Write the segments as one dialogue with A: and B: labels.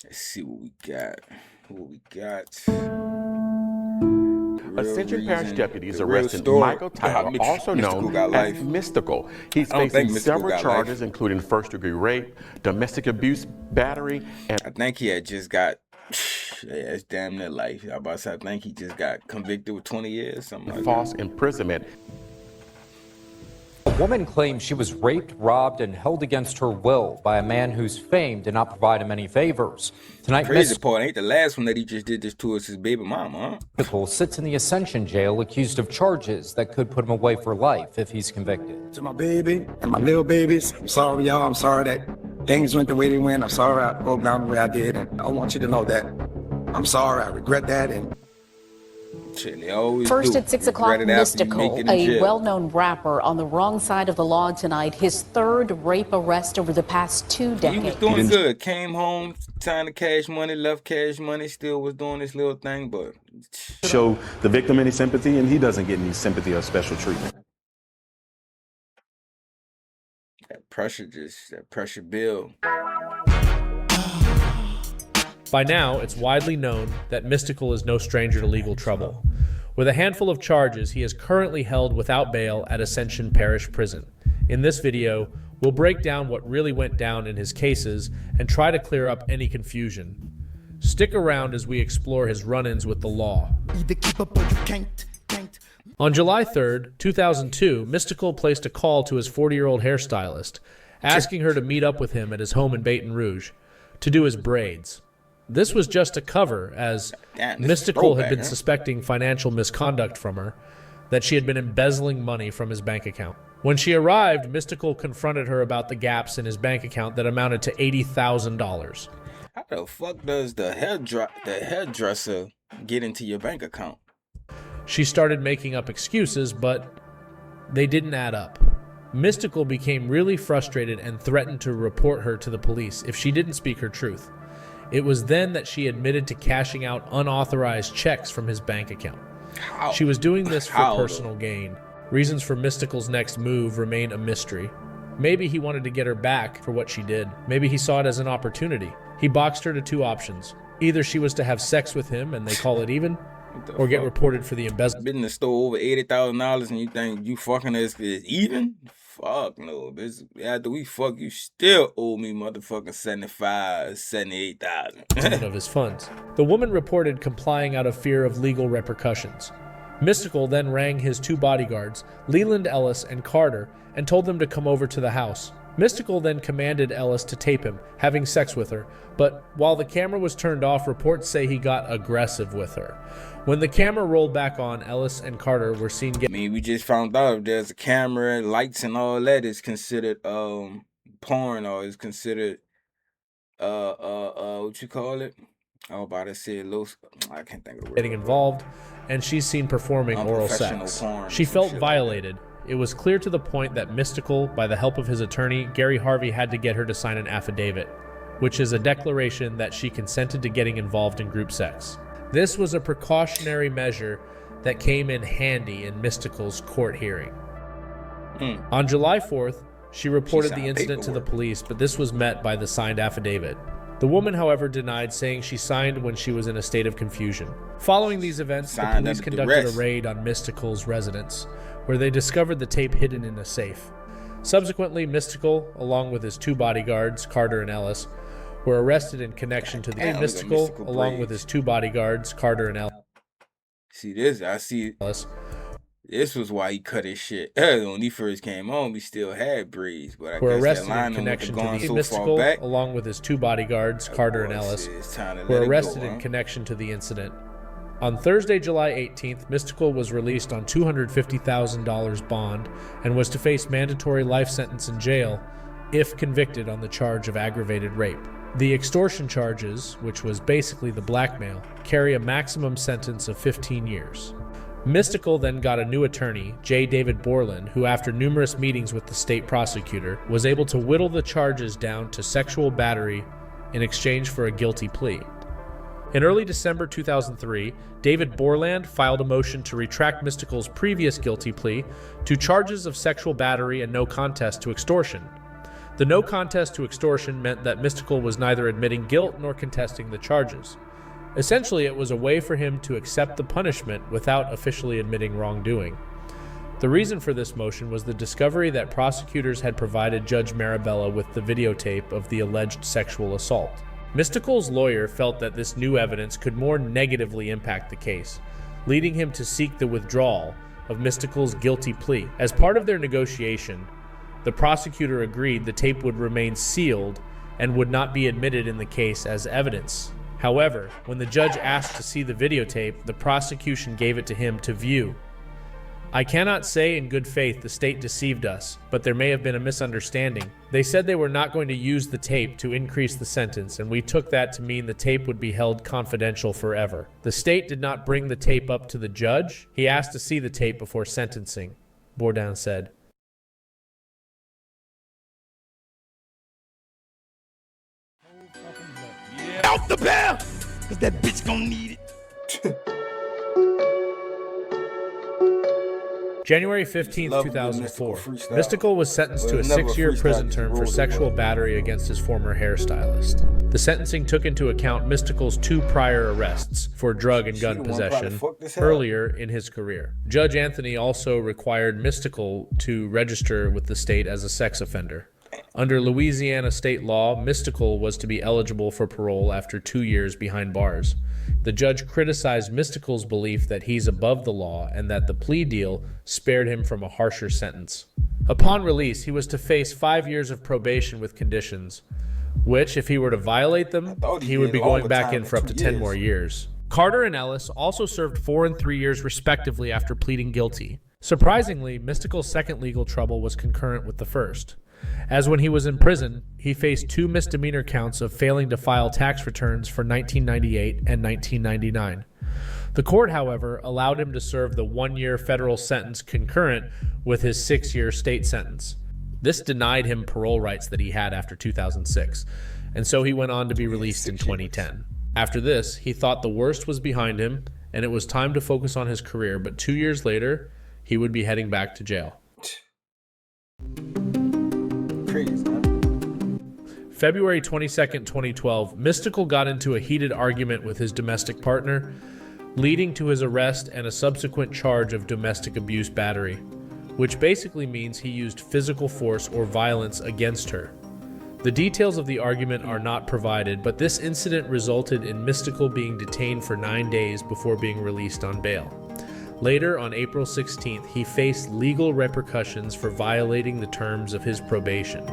A: Let's see what we got. What we got.
B: Ascension Parish deputies arrested
A: story.
B: Michael Tyler, also
A: Mystical
B: known
A: got
B: as
A: life.
B: Mystical. He's
A: I don't think
B: facing
A: Mystical
B: several
A: got
B: charges,
A: life.
B: including first-degree rape, domestic abuse, battery, and
A: I think he had just got. Yeah, it's damn near life. I think he just got convicted with 20 years, something like
B: false
A: that.
B: imprisonment.
C: A woman claims she was raped, robbed, and held against her will by a man whose fame did not provide him any favors. Tonight,
A: Crazy part ain't the last one that he just did this to us, his baby mama, huh?
C: Mystical sits in the Ascension jail accused of charges that could put him away for life if he's convicted.
D: To my baby and my little babies, I'm sorry, y'all. I'm sorry that things went the way they went. I'm sorry I broke down the way I did, and I want you to know that I'm sorry. I regret that. And
E: first at 6 o'clock, Mystikal, a well-known rapper on the wrong side of the law tonight, his third rape arrest over the past 2 decades.
A: He was doing good. Came home, time to cash money, left cash money, still was doing this little thing, but
F: show the victim any sympathy, and he doesn't get any sympathy or special treatment.
A: that pressure build.
G: By now, it's widely known that Mystikal is no stranger to legal trouble. With a handful of charges, he is currently held without bail at Ascension Parish Prison. In this video, we'll break down what really went down in his cases and try to clear up any confusion. Stick around as we explore his run-ins with the law. On July 3rd, 2002, Mystikal placed a call to his 40-year-old hairstylist, asking her to meet up with him at his home in Baton Rouge to do his braids. This was just a cover, as Mystikal had been suspecting financial misconduct from her, that she had been embezzling money from his bank account. When she arrived, Mystikal confronted her about the gaps in his bank account that amounted to $80,000.
A: How the fuck does the hairdresser get into your bank account?
G: She started making up excuses, but they didn't add up. Mystikal became really frustrated and threatened to report her to the police if she didn't speak her truth. It was then that she admitted to cashing out unauthorized checks from his bank account.
A: How?
G: She was doing this for personal gain. Reasons for Mystikal's next move remain a mystery. Maybe he wanted to get her back for what she did. Maybe he saw it as an opportunity. He boxed her to two options. Either she was to have sex with him and they call it even, or get reported for the embezzlement.
A: Been in the store over $80,000 and you think you fucking is even? Fuck no, bitch. After we fuck, you still owe me motherfucking $78,000
G: of his funds. The woman reported complying out of fear of legal repercussions. Mystikal then rang his two bodyguards, Leland Ellis and Carter, and told them to come over to the house. Mystikal then commanded Ellis to tape him, having sex with her, but while the camera was turned off, reports say he got aggressive with her. When the camera rolled back on, Ellis and Carter were seen getting...
A: I mean, we just found out if there's a camera, lights and all that is considered porn, or is considered what you call it? I was about to say I can't think of the word.
G: Getting involved, and she's seen performing oral sex. She felt violated. It was clear to the point that Mystikal, by the help of his attorney, Gary Harvey, had to get her to sign an affidavit, which is a declaration that she consented to getting involved in group sex. This was a precautionary measure that came in handy in Mystikal's court hearing. On July 4th, she reported the incident to the police, but this was met by the signed affidavit. The woman, however, denied, saying she signed when she was in a state of confusion. Following these events, the police conducted a raid on Mystikal's residence, where they discovered the tape hidden in a safe. Subsequently, Mystikal, along with his two bodyguards, Carter and Ellis, were arrested in connection to the Mystikal, along with his two bodyguards, Carter and Ellis.
A: See this? I see. This was why he cut his shit. When he first came on, we still had braids, but I
G: were
A: guess
G: arrested
A: that
G: in connection to the
A: so
G: Mystikal, along with his two bodyguards, Carter and Ellis, were arrested in connection to the incident. On Thursday, July 18th, Mystikal was released on $250,000 bond and was to face mandatory life sentence in jail if convicted on the charge of aggravated rape. The extortion charges, which was basically the blackmail, carry a maximum sentence of 15 years. Mystikal then got a new attorney, J. David Borland, who after numerous meetings with the state prosecutor, was able to whittle the charges down to sexual battery in exchange for a guilty plea. In early December 2003, David Borland filed a motion to retract Mystikal's previous guilty plea to charges of sexual battery and no contest to extortion. The no contest to extortion meant that Mystikal was neither admitting guilt nor contesting the charges. Essentially, it was a way for him to accept the punishment without officially admitting wrongdoing. The reason for this motion was the discovery that prosecutors had provided Judge Marabella with the videotape of the alleged sexual assault. Mystikal's lawyer felt that this new evidence could more negatively impact the case, leading him to seek the withdrawal of Mystikal's guilty plea. As part of their negotiation, the prosecutor agreed the tape would remain sealed and would not be admitted in the case as evidence. However, when the judge asked to see the videotape, the prosecution gave it to him to view. I cannot say in good faith the state deceived us, but there may have been a misunderstanding. They said they were not going to use the tape to increase the sentence, and we took that to mean the tape would be held confidential forever. The state did not bring the tape up to the judge. He asked to see the tape before sentencing, Bourdin said.
H: Off the bell, cause that bitch gonna need it.
G: January 15th, 2004, Mystikal was sentenced to a 6-year prison term for sexual battery against his former hairstylist. The sentencing took into account Mystikal's 2 prior arrests for drug and gun possession earlier in his career. Judge Anthony also required Mystikal to register with the state as a sex offender. Under Louisiana state law, Mystikal was to be eligible for parole after 2 years behind bars. The judge criticized Mystikal's belief that he's above the law and that the plea deal spared him from a harsher sentence. Upon release, he was to face 5 years of probation with conditions, which, if he were to violate them, he would be going back in for up to 10 more years. Carter and Ellis also served 4 and 3 years respectively after pleading guilty. Surprisingly, Mystikal's second legal trouble was concurrent with the first, as when he was in prison, he faced 2 misdemeanor counts of failing to file tax returns for 1998 and 1999. The court, however, allowed him to serve the 1-year federal sentence concurrent with his 6-year state sentence. This denied him parole rights that he had after 2006, and so he went on to be released in 2010. After this, he thought the worst was behind him, and it was time to focus on his career, but 2 years later, he would be heading back to jail.
A: Crazy,
G: February 22nd, 2012, Mystikal got into a heated argument with his domestic partner, leading to his arrest and a subsequent charge of domestic abuse battery, which basically means he used physical force or violence against her. The details of the argument are not provided, but this incident resulted in Mystikal being detained for 9 days before being released on bail. Later, on April 16th, he faced legal repercussions for violating the terms of his probation.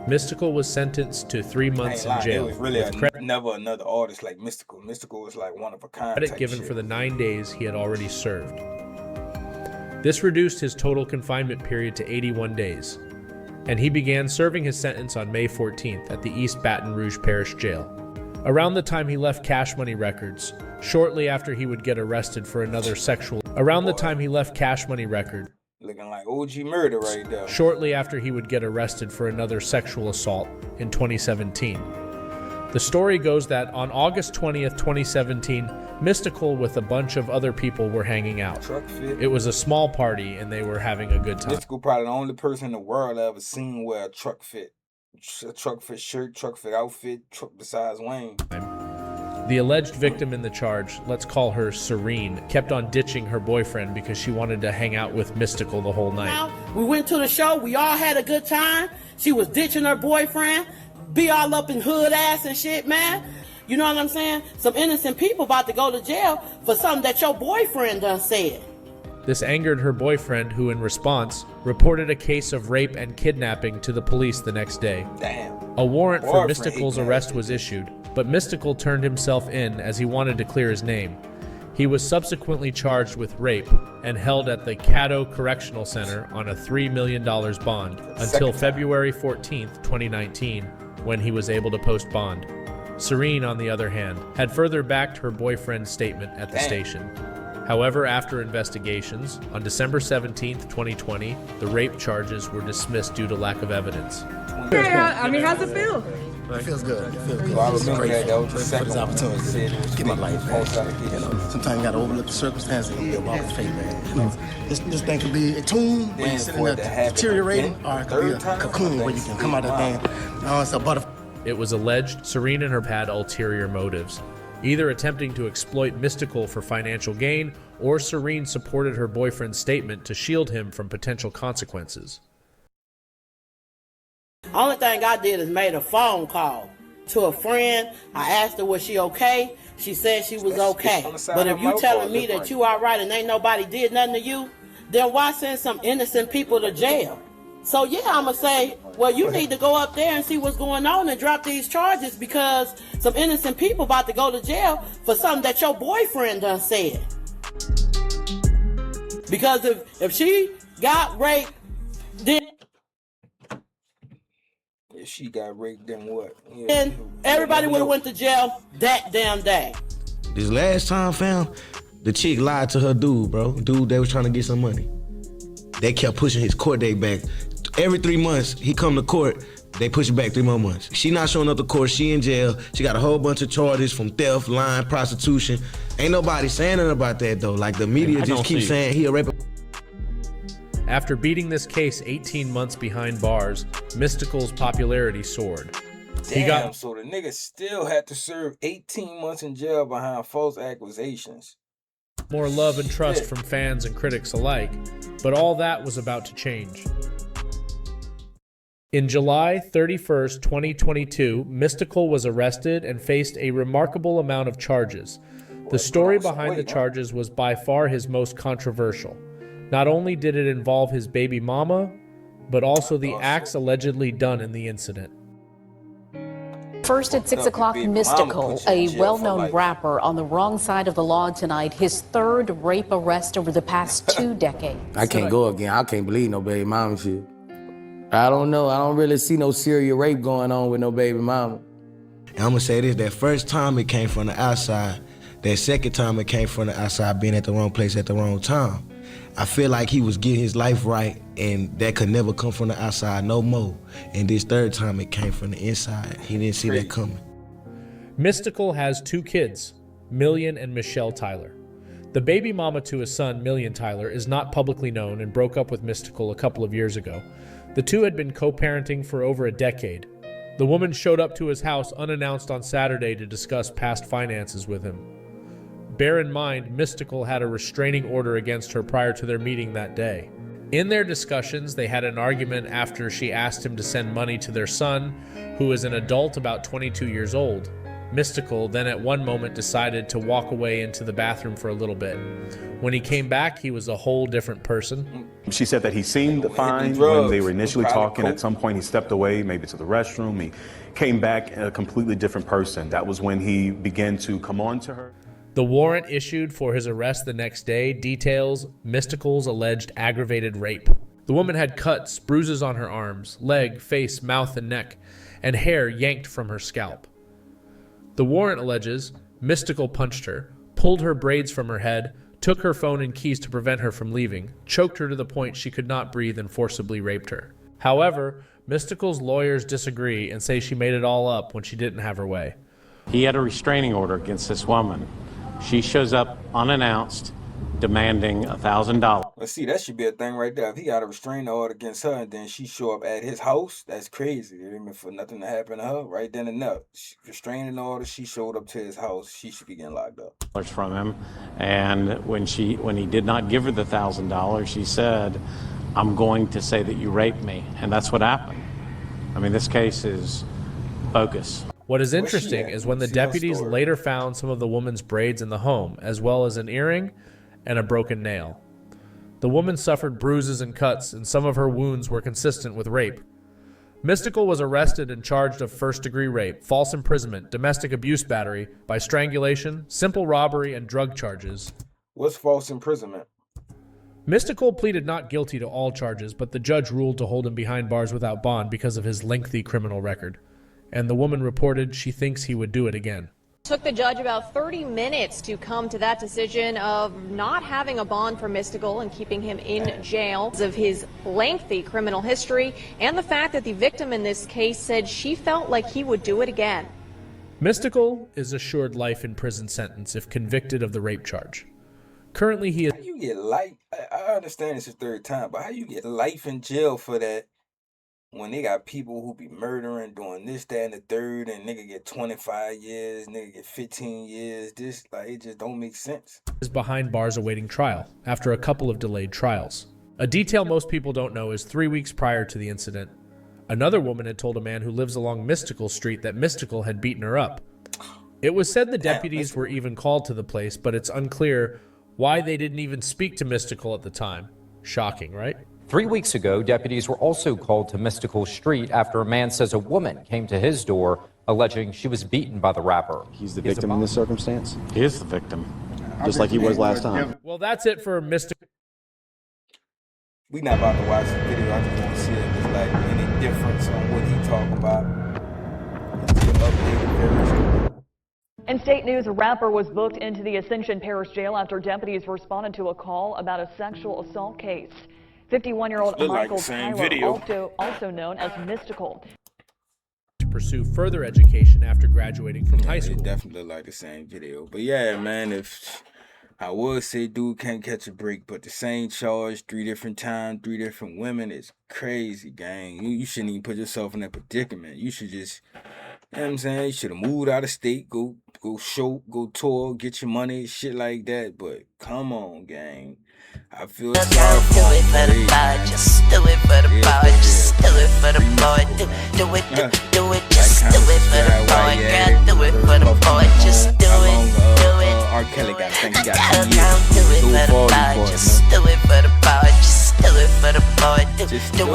G: Mystikal was sentenced to 3 months in jail.
A: It was really never another artist like Mystikal. Mystikal was like one of a kind.
G: Credit given for the 9 days he had already served. This reduced his total confinement period to 81 days, and he began serving his sentence on May 14th at the East Baton Rouge Parish Jail. Around the time he left Cash Money Records, shortly after he would get arrested for another sexual...
A: Looking like OG murder right there.
G: Shortly after he would get arrested for another sexual assault in 2017. The story goes that on August 20th, 2017, Mystikal with a bunch of other people were hanging out. It was a small party and they were having a good time.
A: Mystikal probably the only person in the world I ever seen wear a truck fit shirt, truck fit outfit, besides Wayne.
G: The alleged victim in the charge, let's call her Serene, kept on ditching her boyfriend because she wanted to hang out with Mystikal the whole night.
I: We went to the show, we all had a good time. She was ditching her boyfriend, be all up in hood ass and shit, man. You know what I'm saying? Some innocent people about to go to jail for something that your boyfriend done said.
G: This angered her boyfriend, who in response reported a case of rape and kidnapping to the police the next day.
A: Damn.
G: A warrant for Mystikal's arrest was issued, but Mystikal turned himself in as he wanted to clear his name. He was subsequently charged with rape and held at the Caddo Correctional Center on a $3 million bond until February 14th, 2019, when he was able to post bond. Serene, on the other hand, had further backed her boyfriend's statement at the station. However, after investigations, on December 17th, 2020, the rape charges were dismissed due to lack of evidence.
J: I mean, how's it feel?
H: It feels good. It feels good.
A: Well, I remember that was the
H: for
A: second
H: this
A: one.
H: opportunity to get my life back. You know, sometimes you gotta overlook the circumstances and build off the faith back. You know, this thing could be a tomb where you're sitting there deteriorating, or it could be a cocoon where you can come out of the thing. You know, it's a butterfly.
G: It was alleged Serene and her had ulterior motives, either attempting to exploit Mystikal for financial gain, or Serene supported her boyfriend's statement to shield him from potential consequences.
I: Only thing I did is made a phone call to a friend. I asked her, was she okay? She said she was okay. But if you telling me that you all right and ain't nobody did nothing to you, then why send some innocent people to jail? So yeah, I'm going to say, well, you need to go up there and see what's going on and drop these charges, because some innocent people about to go to jail for something that your boyfriend done said. Because if she got raped, then...
A: If she got raped, then what? Yeah.
I: And everybody would have went to jail that damn day.
J: This last time, fam, the chick lied to her dude, bro. Dude, they was trying to get some money. They kept pushing his court date back. Every 3 months, he come to court, they push it back 3 more months. She not showing up to court, she in jail. She got a whole bunch of charges from theft, lying, prostitution. Ain't nobody saying nothing about that, though. Like, the media just keeps saying he a rapist.
G: After beating this case 18 months behind bars, Mystikal's popularity soared.
A: Damn, so the nigga still had to serve 18 months in jail behind false accusations.
G: More love and trust from fans and critics alike, but all that was about to change. In July 31st, 2022, Mystikal was arrested and faced a remarkable amount of charges. The story behind the charges was by far his most controversial. Not only did it involve his baby mama, but also the acts allegedly done in the incident.
E: First at 6 o'clock, Mystikal, a well-known rapper on the wrong side of the law tonight, his third rape arrest over the past 2 decades.
K: I can't go again. I can't believe no baby mama shit. I don't know. I don't really see no serial rape going on with no baby mama.
J: And I'm gonna say this, that first time it came from the outside, that second time it came from the outside, being at the wrong place at the wrong time. I feel like he was getting his life right, and that could never come from the outside no more. And this third time it came from the inside. He didn't see that coming.
G: Mystikal has 2 kids, Million and Michelle Tyler. The baby mama to his son, Million Tyler, is not publicly known and broke up with Mystikal a couple of years ago. The two had been co-parenting for over a decade. The woman showed up to his house unannounced on Saturday to discuss past finances with him. Bear in mind, Mystikal had a restraining order against her prior to their meeting that day. In their discussions, they had an argument after she asked him to send money to their son, who is an adult about 22 years old. Mystikal then at one moment decided to walk away into the bathroom for a little bit. When he came back, he was a whole different person.
F: She said that he seemed fine when they were initially talking. At some point he stepped away, maybe to the restroom. He came back a completely different person. That was when he began to come on to her.
G: The warrant issued for his arrest the next day details Mystikal's alleged aggravated rape. The woman had cuts, bruises on her arms, leg, face, mouth, and neck, and hair yanked from her scalp. The warrant alleges Mystikal punched her, pulled her braids from her head, took her phone and keys to prevent her from leaving, choked her to the point she could not breathe, and forcibly raped her. However, Mystikal's lawyers disagree and say she made it all up when she didn't have her way.
L: He had a restraining order against this woman. She shows up unannounced, demanding $1,000.
A: Let's see, that should be a thing right there. If he got a restraining order against her and then she show up at his house, that's crazy. It ain't meant for nothing to happen to her right then and there. Restraining order, she showed up to his house, she should be getting locked up.
L: From him, and when he did not give her the $1,000, she said, "I'm going to say that you raped me," and that's what happened. I mean, this case is bogus.
G: What is interesting is when the deputies later found some of the woman's braids in the home, as well as an earring and a broken nail. The woman suffered bruises and cuts, and some of her wounds were consistent with rape. Mystikal was arrested and charged of first-degree rape, false imprisonment, domestic abuse battery, by strangulation, simple robbery, and drug charges.
A: What's false imprisonment?
G: Mystikal pleaded not guilty to all charges, but the judge ruled to hold him behind bars without bond because of his lengthy criminal record. And the woman reported she thinks he would do it again.
M: Took the judge about 30 minutes to come to that decision of not having a bond for Mystikal and keeping him in jail because of his lengthy criminal history and the fact that the victim in this case said she felt like he would do it again.
G: Mystikal is assured life in prison sentence if convicted of the rape charge. Currently, he is.
A: How you get life? I understand it's his third time, but how you get life in jail for that when they got people who be murdering, doing this, that, and the third, and nigga get 25 years, nigga get 15 years? This, like, it just don't make sense.
G: Is behind bars awaiting trial after a couple of delayed trials. A detail most people don't know is 3 weeks prior to the incident, another woman had told a man who lives along Mystikal Street that Mystikal had beaten her up. It was said the deputies were even called to the place, but it's unclear why they didn't even speak to Mystikal at the time. Shocking, right?
C: 3 weeks ago, deputies were also called to Mystikal Street after a man says a woman came to his door alleging she was beaten by the rapper.
N: He's the victim in this circumstance?
L: He is the victim.
N: Just like he was last time.
G: Well, that's it for Mystikal.
A: We not about to watch the video. I just want to see if there's like any difference on what he talking about.
O: In state news, a rapper was booked into the Ascension Parish Jail after deputies responded to a call about a sexual assault case. 51-year-old Michael Tyler, also known as Mystikal,
G: to pursue further education after graduating from high school.
A: It definitely look like the same video. But yeah, man, if I would say dude can't catch a break, but the same charge, 3 different times, 3 different women is crazy, gang. You shouldn't even put yourself in that predicament. You should just, you know what I'm saying? You should have moved out of state, go show, go tour, get your money, shit like that. But come on, gang. I feel sorry for
P: do it for the boy, just do it for the boy, just do it for the boy, do it, just do it for the boy, girl, do it for the boy, just do it,
A: R. Kelly got, I think he got 2
P: do
A: years.
P: it for the boy, just do it for the boy, just do it for the boy, do